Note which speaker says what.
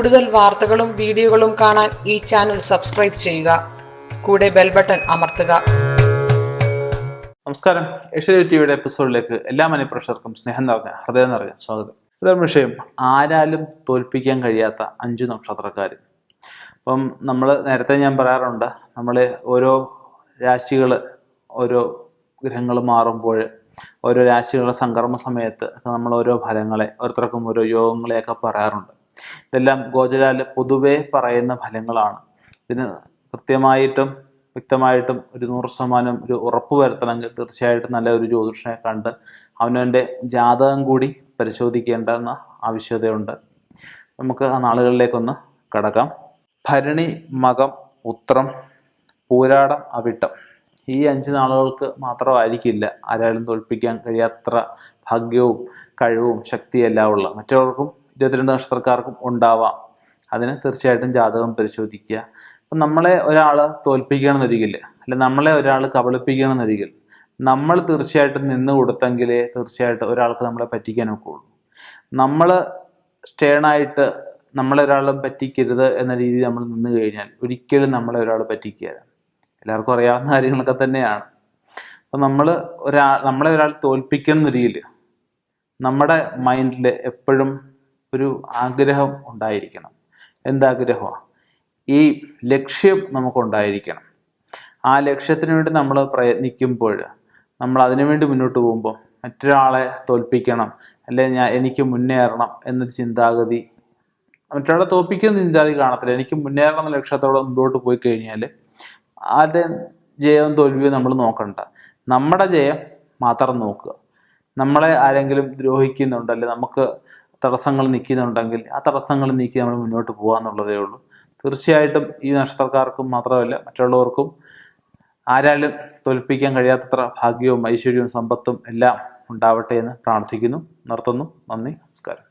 Speaker 1: കൂടുതൽ വാർത്തകളും വീഡിയോകളും കാണാൻ ഈ ചാനൽ സബ്സ്ക്രൈബ് ചെയ്യുക. കൂടെ ബെൽ ബട്ടൺ അമർത്തുക.
Speaker 2: നമസ്കാരം. ഏഷ്യാനെറ്റ് ടിവിയുടെ എപ്പിസോഡിലേക്ക് എല്ലാ മനഃപ്രേക്ഷകർക്കും സ്നേഹം നിറഞ്ഞ ഹൃദയം നിറഞ്ഞ സ്വാഗതം. ഇതാണ് വിഷയം. ആരാലും തോൽപ്പിക്കാൻ കഴിയാത്ത 5 നക്ഷത്രക്കാർ. അപ്പം നേരത്തെ ഞാൻ പറയാറുണ്ട്, നമ്മൾ ഓരോ രാശികൾ, ഓരോ ഗ്രഹങ്ങൾ മാറുമ്പോൾ, ഓരോ രാശികളുടെ സംക്രമ സമയത്ത് നമ്മൾ ഓരോ ഫലങ്ങളെ, ഓരോരുത്തർക്കും ഓരോ യോഗങ്ങളെയൊക്കെ പറയാറുണ്ട്. ഇതെല്ലാം ഗോചരാല് പൊതുവെ പറയുന്ന ഫലങ്ങളാണ്. ഇതിന് കൃത്യമായിട്ടും വ്യക്തമായിട്ടും ഒരു 100% ഒരു ഉറപ്പ് വരുത്തണമെങ്കിൽ തീർച്ചയായിട്ടും നല്ല ഒരു ജ്യോതിഷനെ കണ്ട് അവനവൻ്റെ ജാതകം കൂടി പരിശോധിക്കേണ്ടെന്ന ആവശ്യകതയുണ്ട്. നമുക്ക് ആ നാളുകളിലേക്കൊന്ന് കടക്കാം. ഭരണി, മകം, ഉത്രം, പൂരാടം, അവിട്ടം, ഈ 5 നാളുകൾക്ക് മാത്രമായിരിക്കില്ല ആരാലും തോൽപ്പിക്കാൻ കഴിയാത്ര ഭാഗ്യവും കഴിവും ശക്തിയെല്ലാം ഉള്ള. മറ്റുള്ളവർക്കും 22 നക്ഷത്രക്കാർക്കും ഉണ്ടാവാം. അതിന് തീർച്ചയായിട്ടും ജാതകം പരിശോധിക്കുക. അപ്പം നമ്മളെ ഒരാൾ തോൽപ്പിക്കണമെന്നൊരിക്കൽ, അല്ലെ നമ്മളെ ഒരാൾ കബളിപ്പിക്കണമെന്നൊരിക്കൽ നമ്മൾ തീർച്ചയായിട്ടും നിന്ന് കൊടുത്തെങ്കിലേ തീർച്ചയായിട്ടും ഒരാൾക്ക് നമ്മളെ പറ്റിക്കാനൊക്കെ ഉള്ളൂ. നമ്മൾ സ്റ്റേണായിട്ട് നമ്മളെ ഒരാളും പറ്റിക്കരുത് എന്ന രീതിയിൽ നമ്മൾ നിന്ന് കഴിഞ്ഞാൽ ഒരിക്കലും നമ്മളെ ഒരാൾ പറ്റിക്കുകയില്ല. എല്ലാവർക്കും അറിയാവുന്ന കാര്യങ്ങളൊക്കെ തന്നെയാണ്. അപ്പം നമ്മളെ ഒരാൾ തോൽപ്പിക്കണമെന്നൊരിക്കൽ നമ്മുടെ മൈൻഡിൽ എപ്പോഴും ഒരു ആഗ്രഹം ഉണ്ടായിരിക്കണം. എന്താഗ്രഹമാണ്? ഈ ലക്ഷ്യം നമുക്കുണ്ടായിരിക്കണം. ആ ലക്ഷ്യത്തിന് വേണ്ടി നമ്മൾ പ്രയത്നിക്കുമ്പോൾ, നമ്മൾ അതിനുവേണ്ടി മുന്നോട്ട് പോകുമ്പോൾ മറ്റൊരാളെ തോൽപ്പിക്കണം, അല്ലെങ്കിൽ എനിക്ക് മുന്നേറണം എന്നൊരു ചിന്താഗതി, മറ്റൊരാളെ തോൽപ്പിക്കുന്ന ചിന്താഗതി കാണത്തില്ല. എനിക്ക് മുന്നേറണം എന്ന ലക്ഷ്യത്തോടെ മുമ്പോട്ട് പോയി കഴിഞ്ഞാൽ ആരുടെ ജയവും തോൽവിയും നമ്മൾ നോക്കണ്ട. നമ്മുടെ ജയം മാത്രം നോക്കുക. നമ്മളെ ആരെങ്കിലും ദ്രോഹിക്കുന്നുണ്ട്, അല്ലെങ്കിൽ നമുക്ക് തടസ്സങ്ങൾ നിൽക്കുന്നുണ്ടെങ്കിൽ ആ തടസ്സങ്ങൾ നീക്കി നമ്മൾ മുന്നോട്ട് പോകുക എന്നുള്ളതേ ഉള്ളൂ. തീർച്ചയായിട്ടും ഈ നക്ഷത്രക്കാർക്കും മാത്രമല്ല മറ്റുള്ളവർക്കും ആരാലും തോൽപ്പിക്കാൻ കഴിയാത്തത്ര ഭാഗ്യവും ഐശ്വര്യവും സമ്പത്തും എല്ലാം ഉണ്ടാവട്ടെ എന്ന് പ്രാർത്ഥിക്കുന്നു. നിർത്തുന്നു. നന്ദി, നമസ്കാരം.